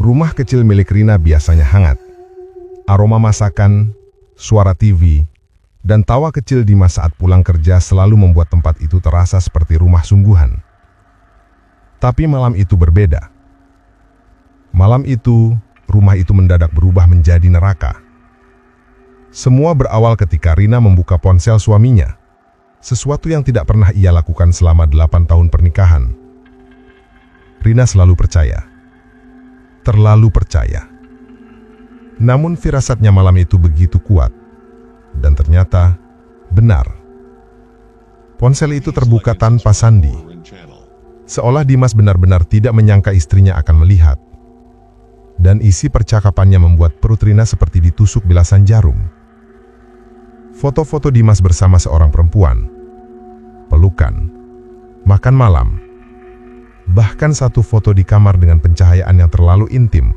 Rumah kecil milik Rina biasanya hangat. Aroma masakan, suara TV, dan tawa kecil Dimas saat pulang kerja selalu membuat tempat itu terasa seperti rumah sungguhan. Tapi malam itu berbeda. Malam itu, rumah itu mendadak berubah menjadi neraka. Semua berawal ketika Rina membuka ponsel suaminya. Sesuatu yang tidak pernah ia lakukan selama 8 tahun pernikahan. Rina selalu percaya. Terlalu percaya. Namun firasatnya malam itu begitu kuat. Dan ternyata benar. Ponsel itu terbuka tanpa sandi. Seolah Dimas benar-benar tidak menyangka istrinya akan melihat. Dan isi percakapannya membuat perut Rina seperti ditusuk bilasan jarum. Foto-foto Dimas bersama seorang perempuan. Pelukan. Makan malam. Bahkan satu foto di kamar dengan pencahayaan yang terlalu intim.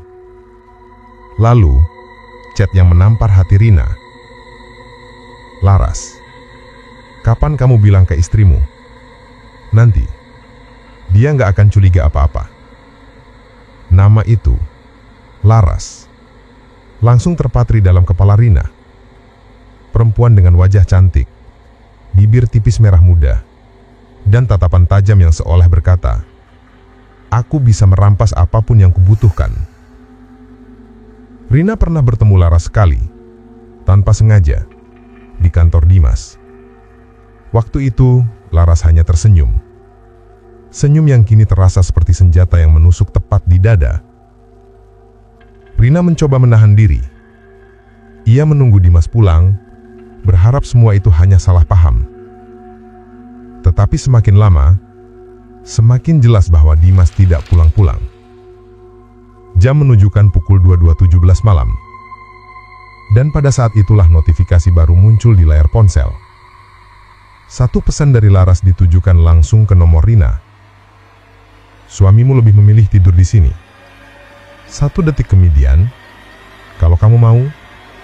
Lalu, chat yang menampar hati Rina. Laras, kapan kamu bilang ke istrimu? Nanti, dia nggak akan curiga apa-apa. Nama itu, Laras, langsung terpatri dalam kepala Rina. Perempuan dengan wajah cantik, bibir tipis merah muda, dan tatapan tajam yang seolah berkata, "Aku bisa merampas apapun yang kubutuhkan." Rina pernah bertemu Laras sekali, tanpa sengaja, di kantor Dimas. Waktu itu, Laras hanya tersenyum. Senyum yang kini terasa seperti senjata yang menusuk tepat di dada. Rina mencoba menahan diri. Ia menunggu Dimas pulang, berharap semua itu hanya salah paham. Tetapi semakin lama, semakin jelas bahwa Dimas tidak pulang-pulang. Jam menunjukkan pukul 22.17 malam. Dan pada saat itulah notifikasi baru muncul di layar ponsel. Satu pesan dari Laras ditujukan langsung ke nomor Rina. "Suamimu lebih memilih tidur di sini. 1 detik kemudian, kalau kamu mau,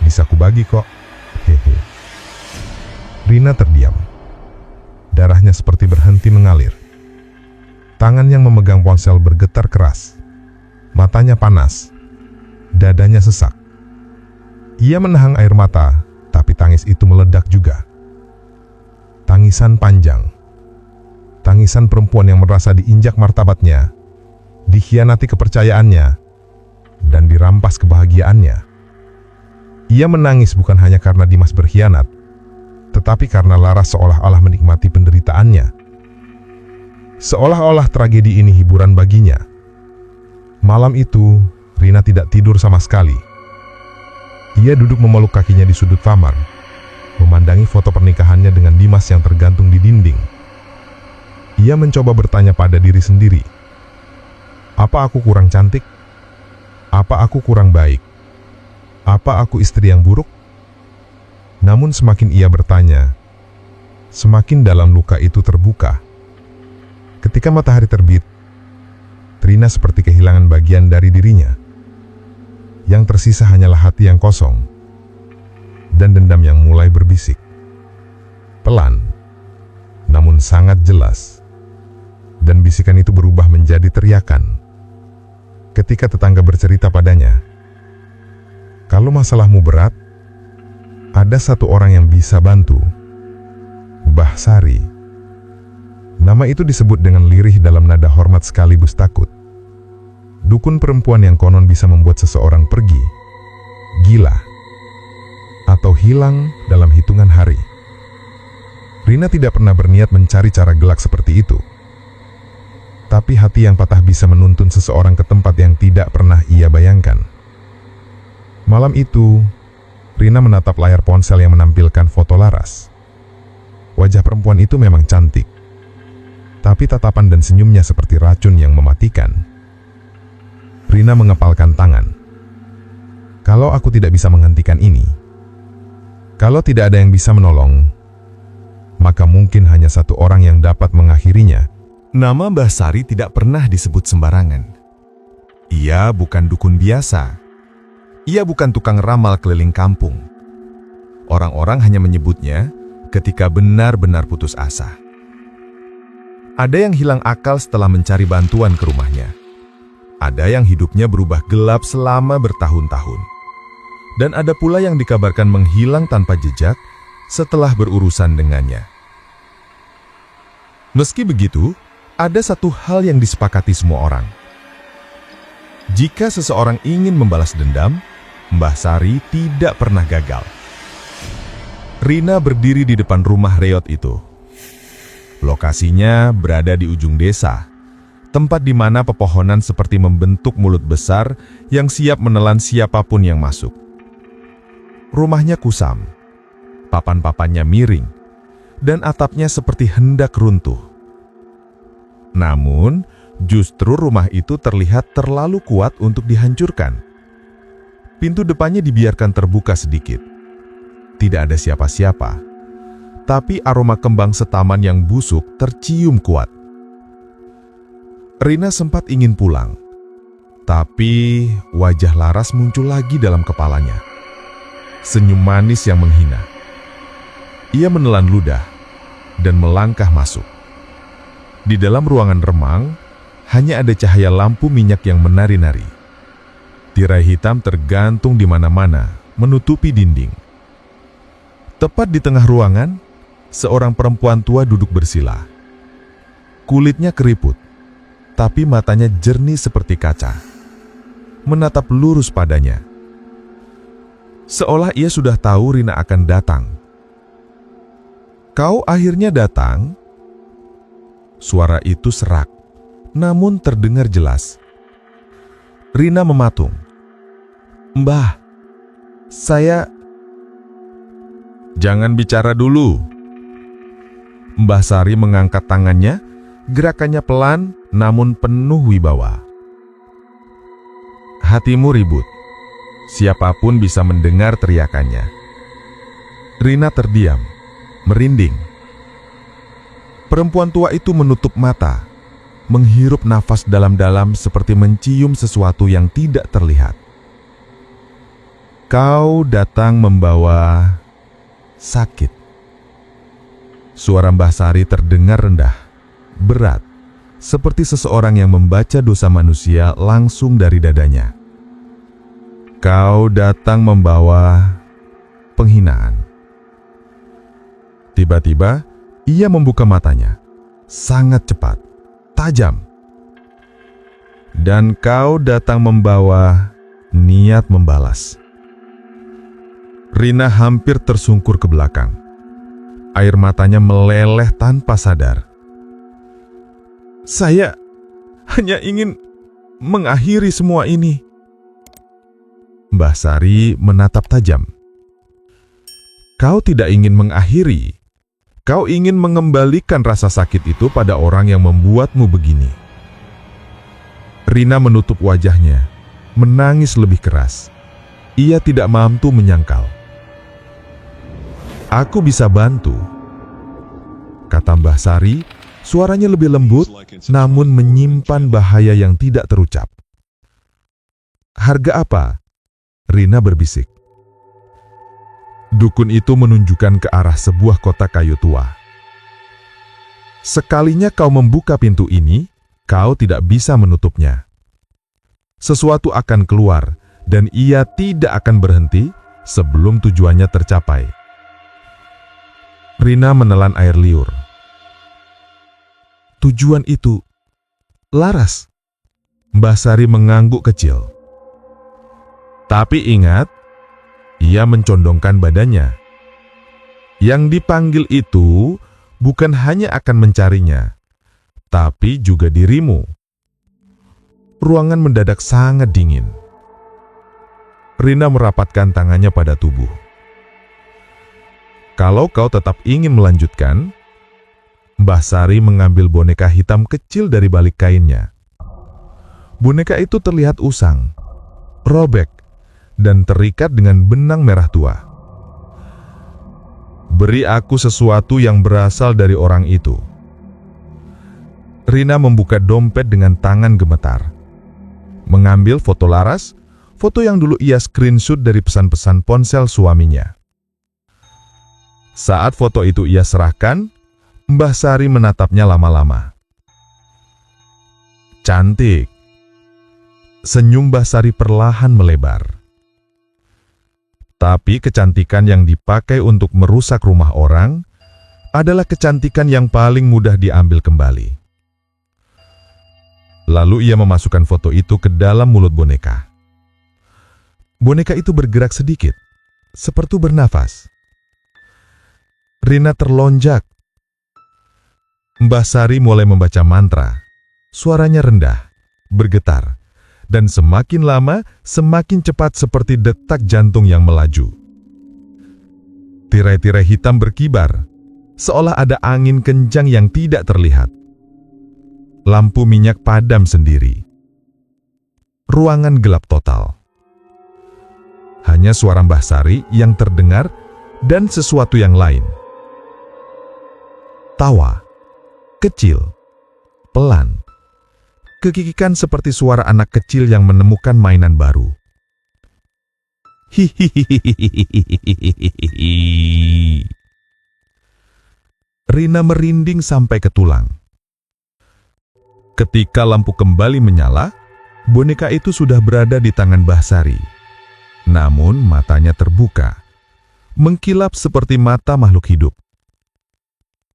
bisa kubagi kok. Hehe." Rina terdiam. Darahnya seperti berhenti mengalir. Tangan yang memegang ponsel bergetar keras. Matanya panas. Dadanya sesak. Ia menahan air mata, tapi tangis itu meledak juga. Tangisan panjang. Tangisan perempuan yang merasa diinjak martabatnya, dikhianati kepercayaannya, dan dirampas kebahagiaannya. Ia menangis bukan hanya karena Dimas berkhianat, tetapi karena Laras seolah-olah menikmati penderitaannya. Seolah-olah tragedi ini hiburan baginya. Malam itu, Rina tidak tidur sama sekali. Ia duduk memeluk kakinya di sudut kamar, memandangi foto pernikahannya dengan Dimas yang tergantung di dinding. Ia mencoba bertanya pada diri sendiri, apa aku kurang cantik? Apa aku kurang baik? Apa aku istri yang buruk? Namun semakin ia bertanya, semakin dalam luka itu terbuka. Ketika matahari terbit, Rina seperti kehilangan bagian dari dirinya. Yang tersisa hanyalah hati yang kosong, dan dendam yang mulai berbisik. Pelan, namun sangat jelas. Dan bisikan itu berubah menjadi teriakan. Ketika tetangga bercerita padanya, "Kalau masalahmu berat, ada satu orang yang bisa bantu. Mbah Sari." Nama itu disebut dengan lirih dalam nada hormat sekaligus takut. Dukun perempuan yang konon bisa membuat seseorang pergi, gila, atau hilang dalam hitungan hari. Rina tidak pernah berniat mencari cara gelak seperti itu. Tapi hati yang patah bisa menuntun seseorang ke tempat yang tidak pernah ia bayangkan. Malam itu, Rina menatap layar ponsel yang menampilkan foto Laras. Wajah perempuan itu memang cantik, tapi tatapan dan senyumnya seperti racun yang mematikan. Rina mengepalkan tangan. Kalau aku tidak bisa menghentikan ini, kalau tidak ada yang bisa menolong, maka mungkin hanya satu orang yang dapat mengakhirinya. Nama Mbah Sari tidak pernah disebut sembarangan. Ia bukan dukun biasa. Ia bukan tukang ramal keliling kampung. Orang-orang hanya menyebutnya ketika benar-benar putus asa. Ada yang hilang akal setelah mencari bantuan ke rumahnya. Ada yang hidupnya berubah gelap selama bertahun-tahun. Dan ada pula yang dikabarkan menghilang tanpa jejak setelah berurusan dengannya. Meski begitu, ada satu hal yang disepakati semua orang. Jika seseorang ingin membalas dendam, Mbah Sari tidak pernah gagal. Rina berdiri di depan rumah reot itu. Lokasinya berada di ujung desa, tempat di mana pepohonan seperti membentuk mulut besar yang siap menelan siapapun yang masuk. Rumahnya kusam, papan-papannya miring, dan atapnya seperti hendak runtuh. Namun, justru rumah itu terlihat terlalu kuat untuk dihancurkan. Pintu depannya dibiarkan terbuka sedikit. Tidak ada siapa-siapa, tapi aroma kembang setaman yang busuk tercium kuat. Rina sempat ingin pulang, tapi wajah Laras muncul lagi dalam kepalanya. Senyum manis yang menghina. Ia menelan ludah dan melangkah masuk. Di dalam ruangan remang, hanya ada cahaya lampu minyak yang menari-nari. Tirai hitam tergantung di mana-mana, menutupi dinding. Tepat di tengah ruangan, seorang perempuan tua duduk bersila. Kulitnya keriput, tapi matanya jernih seperti kaca. Menatap lurus padanya. Seolah ia sudah tahu Rina akan datang. "Kau akhirnya datang?" Suara itu serak, namun terdengar jelas. Rina mematung. "Mbah, saya..." "Jangan bicara dulu." Mbah Sari mengangkat tangannya, gerakannya pelan namun penuh wibawa. "Hatimu ribut. Siapapun bisa mendengar teriakannya." Rina terdiam, merinding. Perempuan tua itu menutup mata, menghirup nafas dalam-dalam seperti mencium sesuatu yang tidak terlihat. "Kau datang membawa sakit." Suara Mbah Sari terdengar rendah, berat, seperti seseorang yang membaca dosa manusia langsung dari dadanya. "Kau datang membawa penghinaan." Tiba-tiba, ia membuka matanya, sangat cepat, tajam. "Dan kau datang membawa niat membalas." Rina hampir tersungkur ke belakang. Air matanya meleleh tanpa sadar. "Saya hanya ingin mengakhiri semua ini." Mbah Sari menatap tajam. "Kau tidak ingin mengakhiri. Kau ingin mengembalikan rasa sakit itu pada orang yang membuatmu begini." Rina menutup wajahnya, menangis lebih keras. Ia tidak mampu menyangkal. "Aku bisa bantu," kata Mbah Sari, suaranya lebih lembut namun menyimpan bahaya yang tidak terucap. "Harga apa?" Rina berbisik. Dukun itu menunjukkan ke arah sebuah kotak kayu tua. "Sekalinya kau membuka pintu ini, kau tidak bisa menutupnya. Sesuatu akan keluar dan ia tidak akan berhenti sebelum tujuannya tercapai." Rina menelan air liur. "Tujuan itu Laras?" Mbah Sari mengangguk kecil. "Tapi ingat," ia mencondongkan badannya, "yang dipanggil itu bukan hanya akan mencarinya, tapi juga dirimu." Ruangan mendadak sangat dingin. Rina merapatkan tangannya pada tubuh. "Kalau kau tetap ingin melanjutkan," Mbah Sari mengambil boneka hitam kecil dari balik kainnya. Boneka itu terlihat usang, robek, dan terikat dengan benang merah tua. "Beri aku sesuatu yang berasal dari orang itu." Rina membuka dompet dengan tangan gemetar. Mengambil foto Laras, foto yang dulu ia screenshot dari pesan-pesan ponsel suaminya. Saat foto itu ia serahkan, Mbah Sari menatapnya lama-lama. "Cantik." Senyum Mbah Sari perlahan melebar. Tapi kecantikan yang dipakai untuk merusak rumah orang adalah kecantikan yang paling mudah diambil kembali. Lalu ia memasukkan foto itu ke dalam mulut boneka. Boneka itu bergerak sedikit, seperti bernafas. Rina terlonjak. Mbah Sari mulai membaca mantra. Suaranya rendah, bergetar, dan semakin lama semakin cepat seperti detak jantung yang melaju. Tirai-tirai hitam berkibar, seolah ada angin kencang yang tidak terlihat. Lampu minyak padam sendiri. Ruangan gelap total. Hanya suara Mbah Sari yang terdengar dan sesuatu yang lain. Tawa, kecil, pelan. Kekikikan seperti suara anak kecil yang menemukan mainan baru. Hihihihihihihihihihihi. Rina merinding sampai ke tulang. Ketika lampu kembali menyala, boneka itu sudah berada di tangan Mbah Sari. Namun matanya terbuka, mengkilap seperti mata makhluk hidup.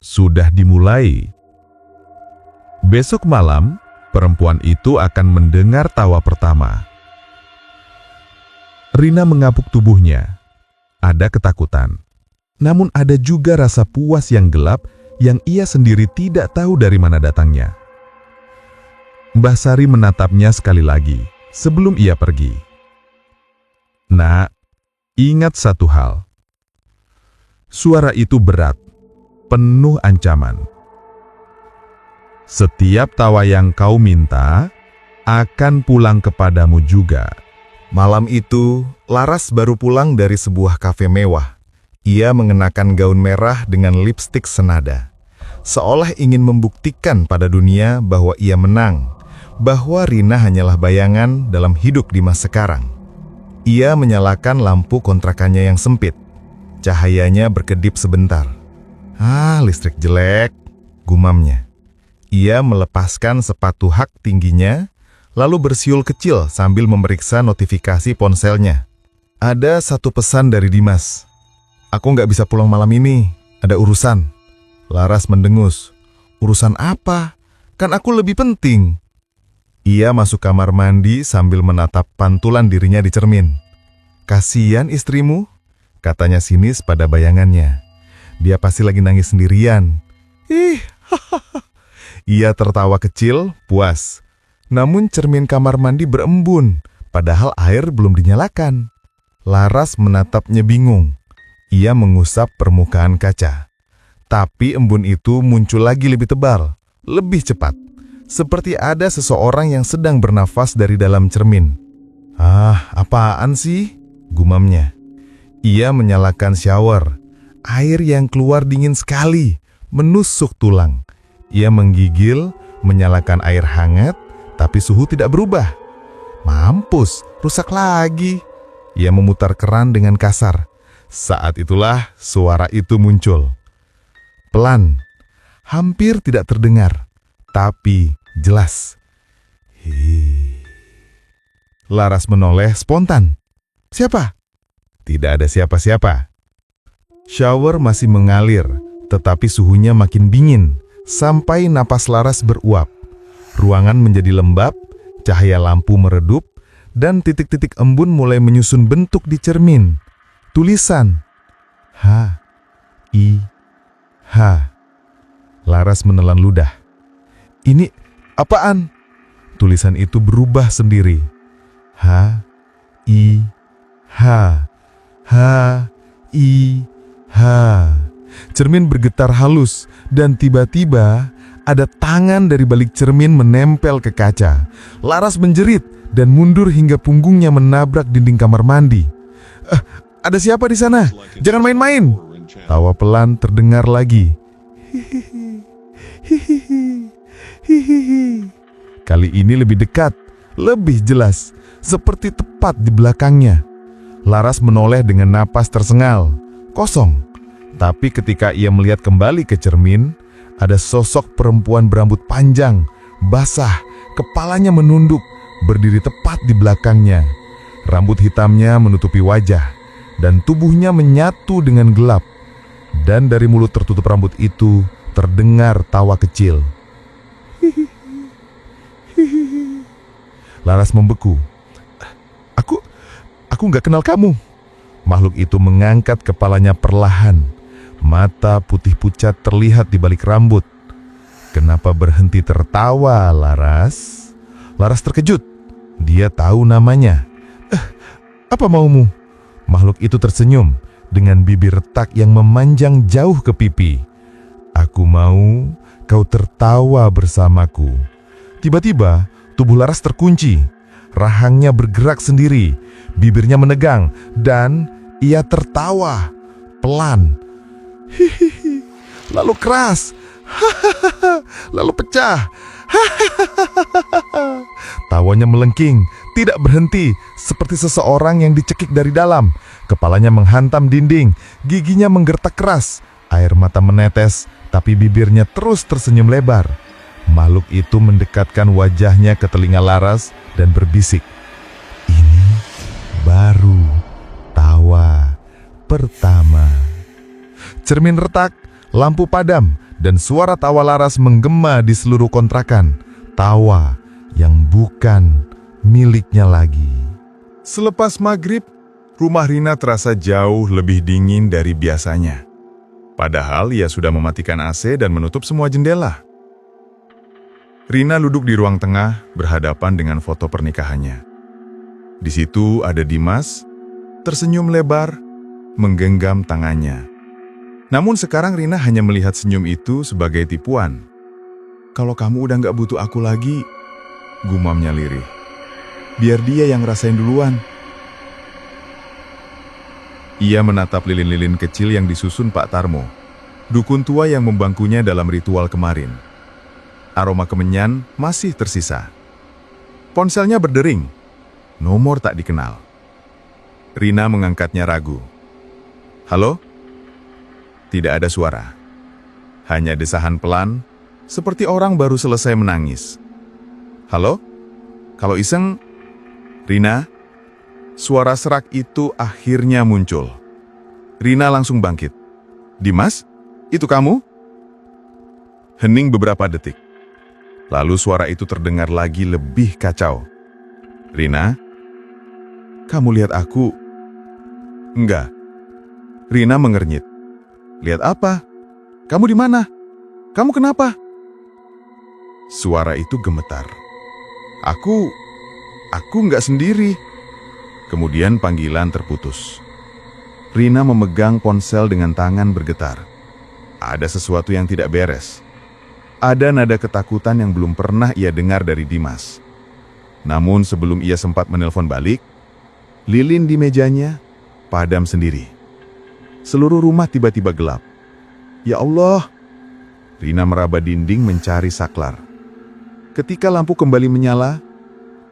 Sudah dimulai. Besok malam, perempuan itu akan mendengar tawa pertama. Rina mengapuk tubuhnya. Ada ketakutan. Namun ada juga rasa puas yang gelap yang ia sendiri tidak tahu dari mana datangnya. Mbah Sari menatapnya sekali lagi sebelum ia pergi. Nak, ingat satu hal. Suara itu berat, penuh ancaman. Setiap tawa yang kau minta akan pulang kepadamu juga. Malam itu, Laras baru pulang dari sebuah kafe mewah. Ia mengenakan gaun merah dengan lipstik senada. Seolah ingin membuktikan pada dunia bahwa ia menang, bahwa Rina hanyalah bayangan dalam hidup di masa sekarang. Ia menyalakan lampu kontrakannya yang sempit. Cahayanya berkedip sebentar. Listrik jelek, gumamnya. Ia melepaskan sepatu hak tingginya, lalu bersiul kecil sambil memeriksa notifikasi ponselnya. Ada satu pesan dari Dimas. Aku nggak bisa pulang malam ini, ada urusan. Laras mendengus. Urusan apa? Kan aku lebih penting. Ia masuk kamar mandi sambil menatap pantulan dirinya di cermin. Kasihan istrimu, katanya sinis pada bayangannya. Dia pasti lagi nangis sendirian. Ia tertawa kecil, puas. Namun cermin kamar mandi berembun, padahal air belum dinyalakan. Laras menatapnya bingung. Ia mengusap permukaan kaca. Tapi embun itu muncul lagi lebih tebal, lebih cepat. Seperti ada seseorang yang sedang bernafas dari dalam cermin. Apaan sih? Gumamnya. Ia menyalakan shower. Air yang keluar dingin sekali, menusuk tulang. Ia menggigil, menyalakan air hangat, tapi suhu tidak berubah. Mampus, rusak lagi. Ia memutar keran dengan kasar. Saat itulah suara itu muncul. Pelan, hampir tidak terdengar, tapi jelas. Laras menoleh spontan. Siapa? Tidak ada siapa-siapa. Shower masih mengalir, tetapi suhunya makin dingin. Sampai napas Laras beruap. Ruangan menjadi lembab, cahaya lampu meredup, dan titik-titik embun mulai menyusun bentuk di cermin. Tulisan H-I-H. Laras menelan ludah. Ini apaan? Tulisan itu berubah sendiri. H-I-H. H-I-H. Cermin bergetar halus dan tiba-tiba ada tangan dari balik cermin menempel ke kaca. Laras menjerit dan mundur hingga punggungnya menabrak dinding kamar mandi. Ada siapa di sana? Jangan main-main. Tawa pelan terdengar lagi. Kali ini lebih dekat, lebih jelas, seperti tepat di belakangnya. Laras menoleh dengan napas tersengal. Kosong. Tapi ketika ia melihat kembali ke cermin, ada sosok perempuan berambut panjang, basah, kepalanya menunduk, berdiri tepat di belakangnya. Rambut hitamnya menutupi wajah, dan tubuhnya menyatu dengan gelap. Dan dari mulut tertutup rambut itu terdengar tawa kecil. Laras membeku. Aku nggak kenal kamu. Makhluk itu mengangkat kepalanya perlahan. Mata putih pucat terlihat di balik rambut. Kenapa berhenti tertawa, Laras? Laras terkejut. Dia tahu namanya. Apa maumu? Makhluk itu tersenyum dengan bibir retak yang memanjang jauh ke pipi. Aku mau kau tertawa bersamaku. Tiba-tiba tubuh Laras terkunci. Rahangnya bergerak sendiri, bibirnya menegang, dan ia tertawa pelan. Hihihi, lalu keras, lalu pecah. Tawanya melengking, tidak berhenti, seperti seseorang yang dicekik dari dalam. Kepalanya menghantam dinding, giginya menggertak keras. Air mata menetes, tapi bibirnya terus tersenyum lebar. Makhluk itu mendekatkan wajahnya ke telinga Laras dan berbisik. Ini baru tawa pertama. Cermin retak, lampu padam, dan suara tawa Laras menggema di seluruh kontrakan. Tawa yang bukan miliknya lagi. Selepas maghrib, rumah Rina terasa jauh lebih dingin dari biasanya. Padahal ia sudah mematikan AC dan menutup semua jendela. Rina duduk di ruang tengah berhadapan dengan foto pernikahannya. Di situ ada Dimas, tersenyum lebar, menggenggam tangannya. Namun sekarang Rina hanya melihat senyum itu sebagai tipuan. Kalau kamu udah gak butuh aku lagi, gumamnya lirih. Biar dia yang rasain duluan. Ia menatap lilin-lilin kecil yang disusun Pak Tarmo, dukun tua yang membangkunya dalam ritual kemarin. Aroma kemenyan masih tersisa. Ponselnya berdering. Nomor tak dikenal. Rina mengangkatnya ragu. Halo? Tidak ada suara. Hanya desahan pelan, seperti orang baru selesai menangis. Halo? Kalau iseng, Rina? Suara serak itu akhirnya muncul. Rina langsung bangkit. Dimas? Itu kamu? Hening beberapa detik. Lalu suara itu terdengar lagi lebih kacau. Rina? Kamu lihat aku? Enggak. Rina mengernyit. Lihat apa? Kamu di mana? Kamu kenapa? Suara itu gemetar. Aku enggak sendiri. Kemudian panggilan terputus. Rina memegang ponsel dengan tangan bergetar. Ada sesuatu yang tidak beres. Ada nada ketakutan yang belum pernah ia dengar dari Dimas. Namun sebelum ia sempat menelpon balik, lilin di mejanya padam sendiri. Seluruh rumah tiba-tiba gelap. Ya Allah! Rina meraba dinding mencari saklar. Ketika lampu kembali menyala,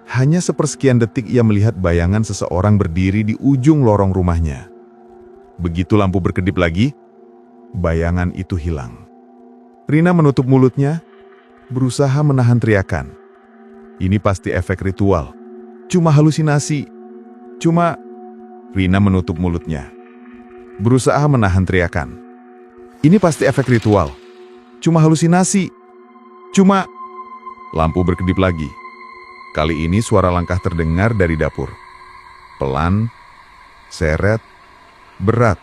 hanya sepersekian detik ia melihat bayangan seseorang berdiri di ujung lorong rumahnya. Begitu lampu berkedip lagi, bayangan itu hilang. Rina menutup mulutnya, berusaha menahan teriakan. Ini pasti efek ritual. Cuma halusinasi. Rina menutup mulutnya, berusaha menahan teriakan. Ini pasti efek ritual. Cuma halusinasi. Lampu berkedip lagi. Kali ini suara langkah terdengar dari dapur. Pelan, seret, berat.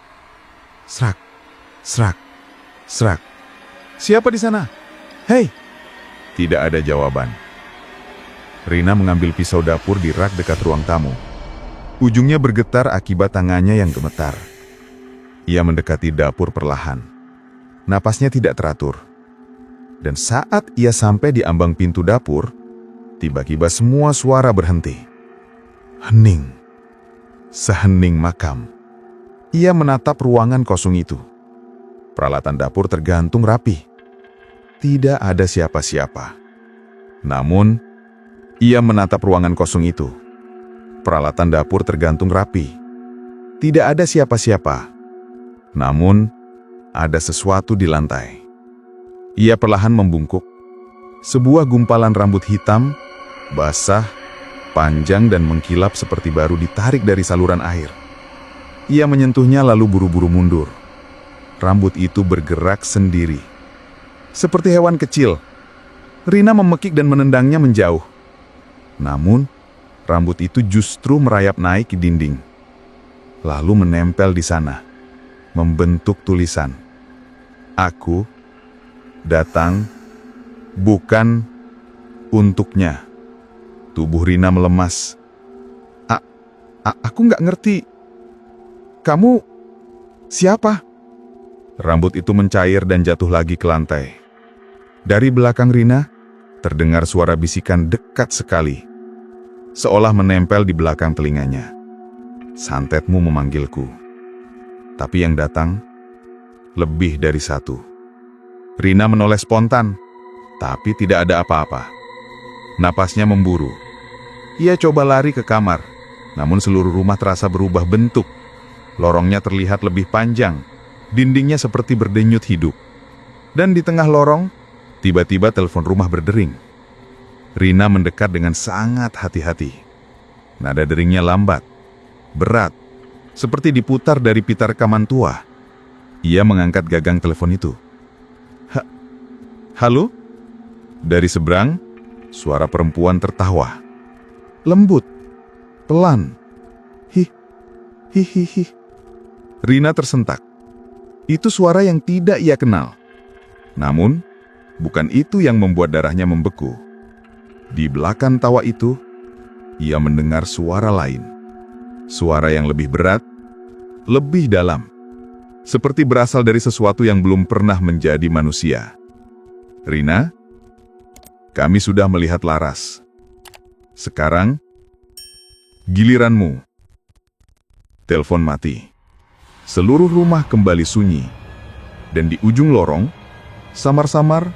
Srak, srak, srak. Siapa di sana? Hei! Tidak ada jawaban. Rina mengambil pisau dapur di rak dekat ruang tamu. Ujungnya bergetar akibat tangannya yang gemetar. Ia mendekati dapur perlahan. Napasnya tidak teratur. Dan saat ia sampai di ambang pintu dapur, tiba-tiba semua suara berhenti. Hening. Sehening makam. Ia menatap ruangan kosong itu. Peralatan dapur tergantung rapi. Tidak ada siapa-siapa. Namun, ia menatap ruangan kosong itu. Peralatan dapur tergantung rapi. Tidak ada siapa-siapa. Namun, ada sesuatu di lantai. Ia perlahan membungkuk. Sebuah gumpalan rambut hitam, basah, panjang dan mengkilap seperti baru ditarik dari saluran air. Ia menyentuhnya lalu buru-buru mundur. Rambut itu bergerak sendiri. Seperti hewan kecil, Rina memekik dan menendangnya menjauh. Namun, rambut itu justru merayap naik ke dinding. Lalu menempel di sana, membentuk tulisan. Aku datang bukan untuknya. Tubuh Rina melemas. Aku nggak ngerti. Kamu siapa? Rambut itu mencair dan jatuh lagi ke lantai. Dari belakang Rina, terdengar suara bisikan dekat sekali, seolah menempel di belakang telinganya. Santetmu memanggilku. Tapi yang datang lebih dari satu. Rina menoleh spontan, tapi tidak ada apa-apa. Napasnya memburu. Ia coba lari ke kamar, namun seluruh rumah terasa berubah bentuk. Lorongnya terlihat lebih panjang, dindingnya seperti berdenyut hidup. Dan di tengah lorong, tiba-tiba telepon rumah berdering. Rina mendekat dengan sangat hati-hati. Nada deringnya lambat, berat, seperti diputar dari pita rekaman tua. Ia mengangkat gagang telepon itu. Halo? Dari seberang, suara perempuan tertawa. Lembut, pelan. Hihihi. Rina tersentak. Itu suara yang tidak ia kenal. Namun, bukan itu yang membuat darahnya membeku. Di belakang tawa itu, ia mendengar suara lain. Suara yang lebih berat, lebih dalam. Seperti berasal dari sesuatu yang belum pernah menjadi manusia. Rina, kami sudah melihat Laras. Sekarang, giliranmu. Telepon mati. Seluruh rumah kembali sunyi. Dan di ujung lorong, samar-samar,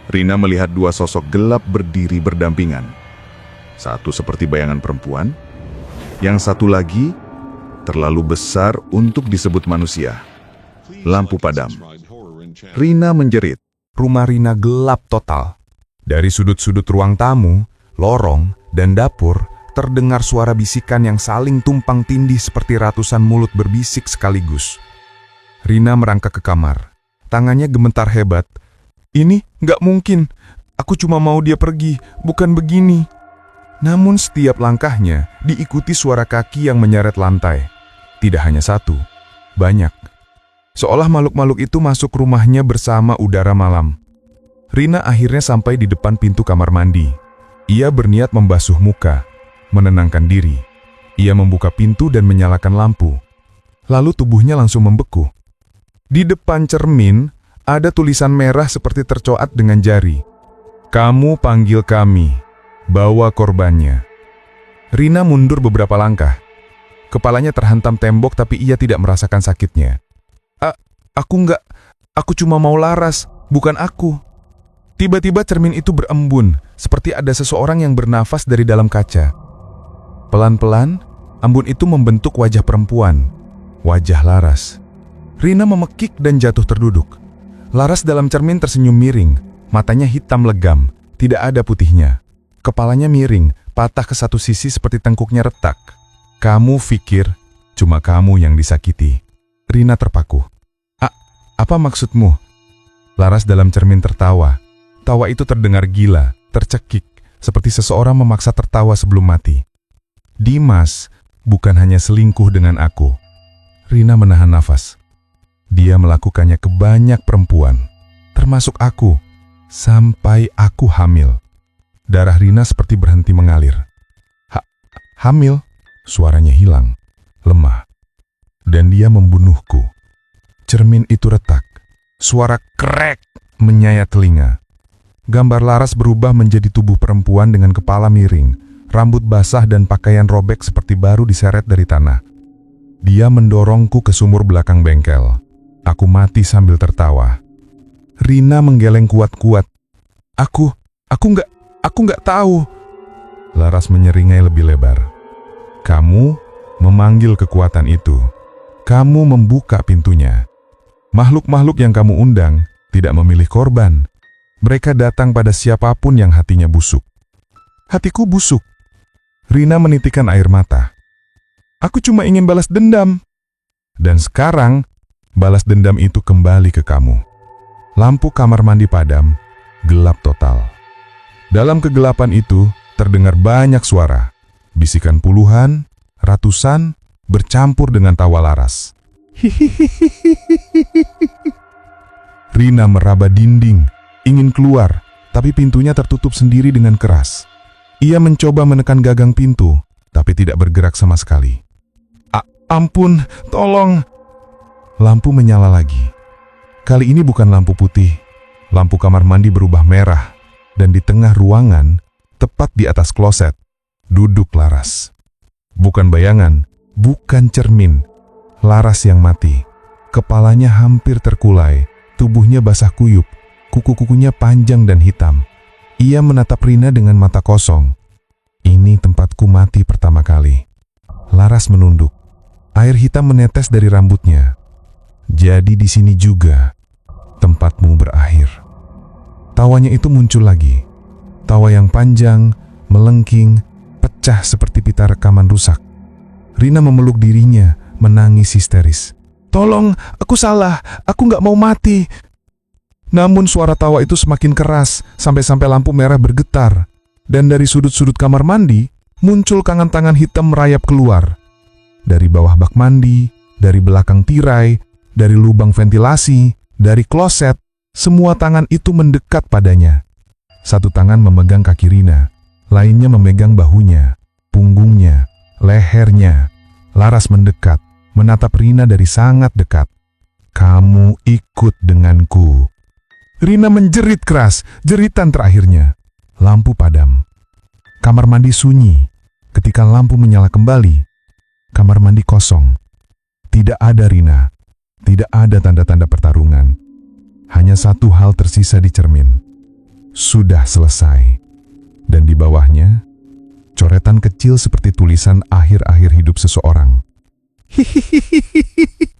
Rina melihat dua sosok gelap berdiri berdampingan. Satu seperti bayangan perempuan, yang satu lagi terlalu besar untuk disebut manusia. Lampu padam. Rina menjerit. Rumah Rina gelap total. Dari sudut-sudut ruang tamu, lorong, dan dapur, terdengar suara bisikan yang saling tumpang tindih seperti ratusan mulut berbisik sekaligus. Rina merangkak ke kamar. Tangannya gemetar hebat. Ini nggak mungkin. Aku cuma mau dia pergi, bukan begini. Namun setiap langkahnya diikuti suara kaki yang menyeret lantai. Tidak hanya satu, banyak. Seolah makhluk-makhluk itu masuk rumahnya bersama udara malam. Rina akhirnya sampai di depan pintu kamar mandi. Ia berniat membasuh muka, menenangkan diri. Ia membuka pintu dan menyalakan lampu. Lalu tubuhnya langsung membeku. Di depan cermin, ada tulisan merah seperti tercoat dengan jari. Kamu panggil kami, bawa korbannya. Rina mundur beberapa langkah. Kepalanya terhantam tembok tapi ia tidak merasakan sakitnya. Aku cuma mau Laras, bukan aku. Tiba-tiba cermin itu berembun, seperti ada seseorang yang bernafas dari dalam kaca. Pelan-pelan, embun itu membentuk wajah perempuan, wajah Laras. Rina memekik dan jatuh terduduk. Laras dalam cermin tersenyum miring, matanya hitam legam, tidak ada putihnya. Kepalanya miring, patah ke satu sisi seperti tengkuknya retak. Kamu pikir cuma kamu yang disakiti. Rina terpaku. Apa maksudmu? Laras dalam cermin tertawa. Tawa itu terdengar gila, tercekik, seperti seseorang memaksa tertawa sebelum mati. Dimas bukan hanya selingkuh dengan aku. Rina menahan nafas. Dia melakukannya ke banyak perempuan, termasuk aku, sampai aku hamil. Darah Rina seperti berhenti mengalir. Hamil? Suaranya hilang, lemah. Dan dia membunuhku. Cermin itu retak. Suara krek menyayat telinga. Gambar Laras berubah menjadi tubuh perempuan dengan kepala miring, rambut basah dan pakaian robek seperti baru diseret dari tanah. Dia mendorongku ke sumur belakang bengkel. Aku mati sambil tertawa. Rina menggeleng kuat-kuat. Aku nggak tahu. Laras menyeringai lebih lebar. Kamu memanggil kekuatan itu. Kamu membuka pintunya. Makhluk-makhluk yang kamu undang tidak memilih korban. Mereka datang pada siapapun yang hatinya busuk. Hatiku busuk. Rina menitikkan air mata. Aku cuma ingin balas dendam. Dan sekarang, balas dendam itu kembali ke kamu. Lampu kamar mandi padam, gelap total. Dalam kegelapan itu, terdengar banyak suara. Bisikan puluhan, ratusan, bercampur dengan tawa Laras. Rina meraba dinding, ingin keluar, tapi pintunya tertutup sendiri dengan keras. Ia mencoba menekan gagang pintu, tapi tidak bergerak sama sekali. Ampun, tolong. Lampu menyala lagi. Kali ini bukan lampu putih. Lampu kamar mandi berubah merah, dan di tengah ruangan, tepat di atas kloset, duduk Laras. Bukan bayangan, bukan cermin. Laras yang mati. Kepalanya hampir terkulai, tubuhnya basah kuyup, kuku-kukunya panjang dan hitam. Ia menatap Rina dengan mata kosong. Ini tempatku mati pertama kali. Laras menunduk. Air hitam menetes dari rambutnya. Jadi di sini juga tempatmu berakhir. Tawanya itu muncul lagi. Tawa yang panjang, melengking, pecah seperti pita rekaman rusak. Rina memeluk dirinya, menangis histeris. Tolong, aku salah, aku nggak mau mati. Namun suara tawa itu semakin keras, sampai-sampai lampu merah bergetar. Dan dari sudut-sudut kamar mandi, muncul tangan-tangan hitam merayap keluar. Dari bawah bak mandi, dari belakang tirai, dari lubang ventilasi, dari kloset, semua tangan itu mendekat padanya. Satu tangan memegang kaki Rina, lainnya memegang bahunya, punggungnya, lehernya. Laras mendekat, menatap Rina dari sangat dekat. Kamu ikut denganku. Rina menjerit keras, jeritan terakhirnya. Lampu padam. Kamar mandi sunyi. Ketika lampu menyala kembali, kamar mandi kosong. Tidak ada Rina. Tidak ada tanda-tanda pertarungan. Hanya satu hal tersisa di cermin. Sudah selesai. Dan di bawahnya, coretan kecil seperti tulisan akhir-akhir hidup seseorang. Hihihihihi.